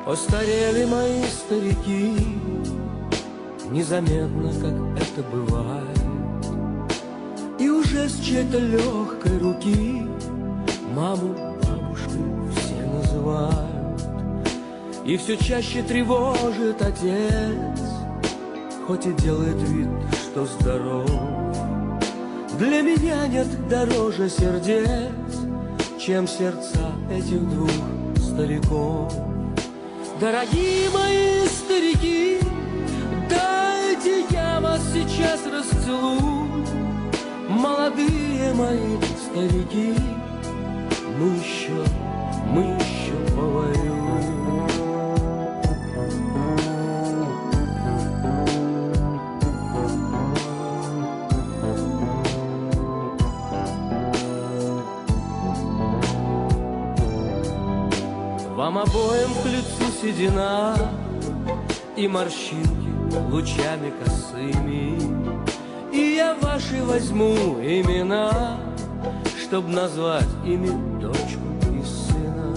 Постарели мои старики, незаметно, как это бывает, и уже с чьей-то легкой руки маму бабушкой все называют. И все чаще тревожит отец, хоть и делает вид, что здоров. Для меня нет дороже сердец, чем сердца этих двух стариков. Дорогие мои старики, дайте я вас сейчас расцелую. Молодые мои старики, мы еще повоюем. Вам обоим к лицу седина и морщинки лучами косыми, и я ваши возьму имена, чтоб назвать ими дочку и сына.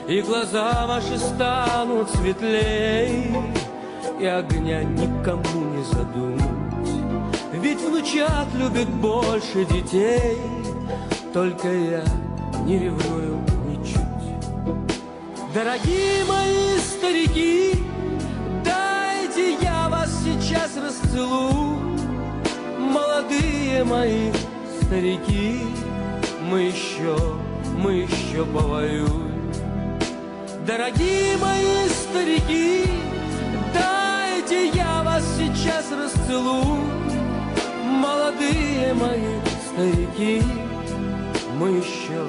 И глаза ваши станут светлей, и огня никому не задуть. Ведь внучат любят больше детей, только я не ревную ничуть. Дорогие мои старики, дайте я вас сейчас расцелую. Молодые мои старики, мы еще повоюем. Дорогие мои старики, дайте я вас сейчас расцелую. Молодые мои старики, мы еще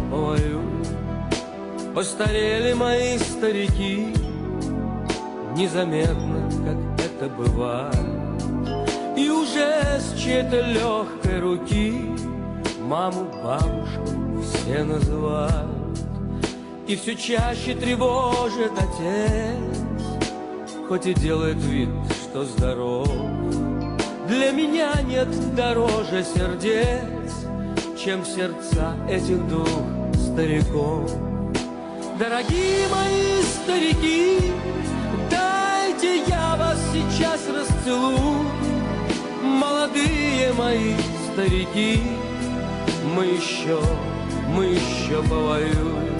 повоюем. Постарели мои старики, незаметно, как это бывает, и уже с чьей-то легкой руки маму бабушку все называют. И все чаще тревожит отец, хоть и делает вид, что здоров. Для меня нет дороже сердец, чем сердца этих двух стариков. Дорогие мои старики, дайте я вас сейчас расцелую. Молодые мои старики, мы еще повоюем.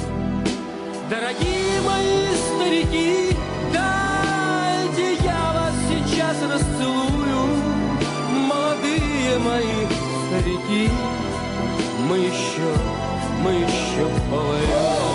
Дорогие мои старики, дайте я вас сейчас расцелую. Молодые мои старики, мы еще повоюем.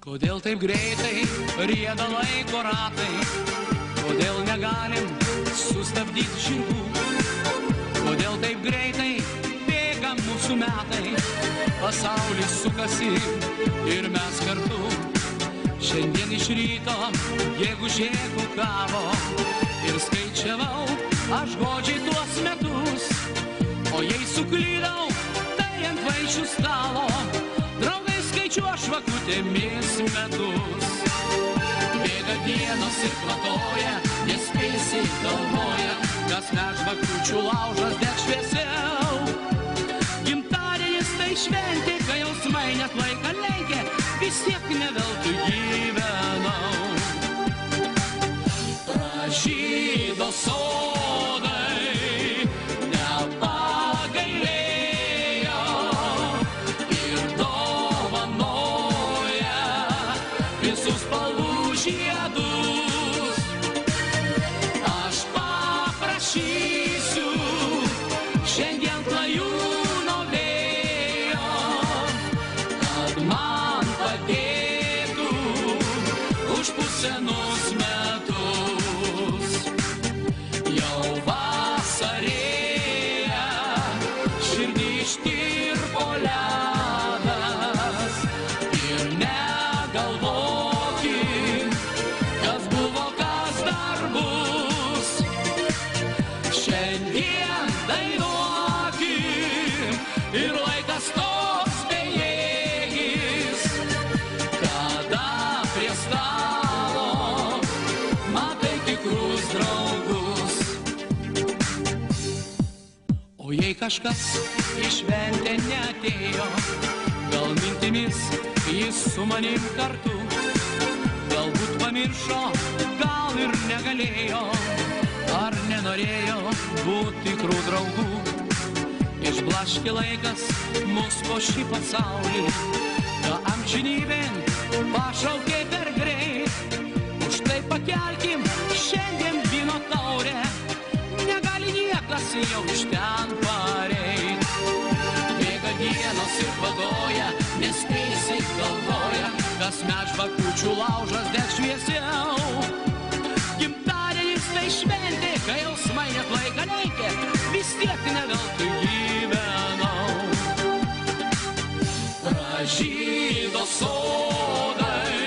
Kodėl taip greitai rieda laiko ratai, kodėl negalim sustabdyti žirgų, kodėl taip greitai bėga mūsų metai, pasaulis sukasi ir mes kartu. Šiandien iš ryto gegužė kukavo ir skaičiavau aš godžiai tuos metus, o jei suklydau, tai ant vaišių stalo draugai skaičiuoja žvakutėmis metus. Bėga dienos ir platoja, nespėsi galvoja, kas mes žvakučių laužas deg šviesiau. Gimtadienis tai šventė, kai jausmai net laiką lenkia, vis tiek ne veltui gyvenau. Pražydo sodai, nepagal paprašysiu šiandien klajūno vėjo, kad man padėtų už pusenus metus. Jau vasarėja, širdį ištirpo ledas ir negalvokim, kas buvo, kas dar bus. Šiandien dainuokim ir laikas toks bejėgis, kada prie stalo matai tikrus draugus. O jei kažkas į šventę neatėjo, gal mintimis jis su manim kartu, galbūt pamiršo, gal ir negalėjo, ar nenorėjo būti tikrų draugų. Išblaškė laikas mus po šį pasaulį, ta amžinybėn pašaukė per greit. Už tai pakelkim šiandien vyno taurę, negali niekas jau iš ten pareit. Bėga dienos ir vadoja, nespėsi galvoja, kasmet žvakučių laužas deg šviesiau. Gimtadienis tai šventė, kai jausmai net laiką neikė, vis tiek ne veltui gyvenau. Pražydo sodai,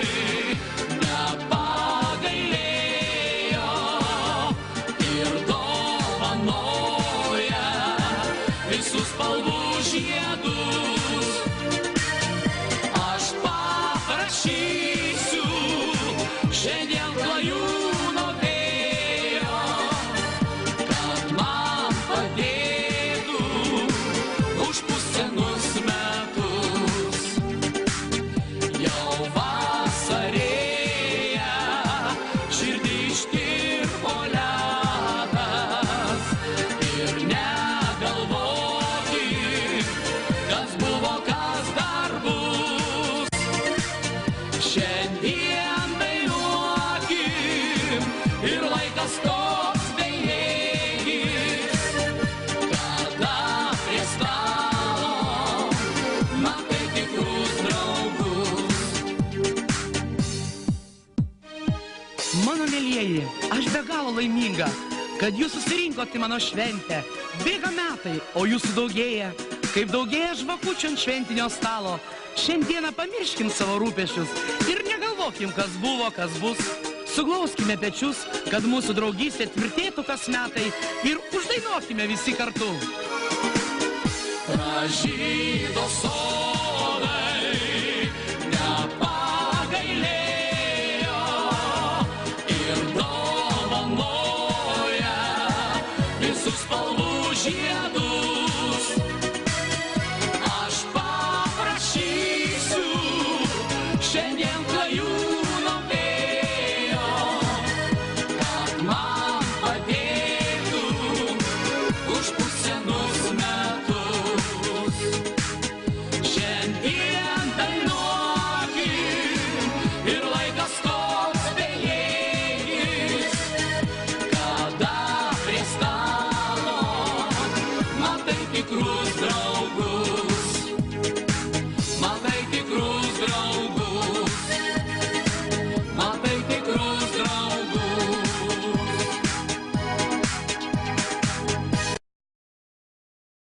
nepagailėjo ir dovanoja visus spalvų žiedus. Aš paprašysiu šiandien klajūno vėjo, kad man padėtų už pusenus metus. Jau vasarėja, širdį ištirpo ledas ir negalvokim, kas buvo, kas dar bus. Šiandien dainuokim ir laikas toks bejėgis, kada prie stalo matai tikrus draugus. Mano mielieji, aš be galo laiminga, kad jūs susirinkot į mano šventę. Bėga metai, o jūsų daugėja, kaip daugėja žvakučių ant šventinio stalo. Šiandieną pamirškim savo rūpesčius ir negalvokim, kas buvo, kas bus. Suglauskime pečius, kad mūsų draugystė tvirtėtų kas metai ir uždainuokime visi kartu. Pražydo sodai, nepagailėjo ir dovanoja visus spalvų žiedus.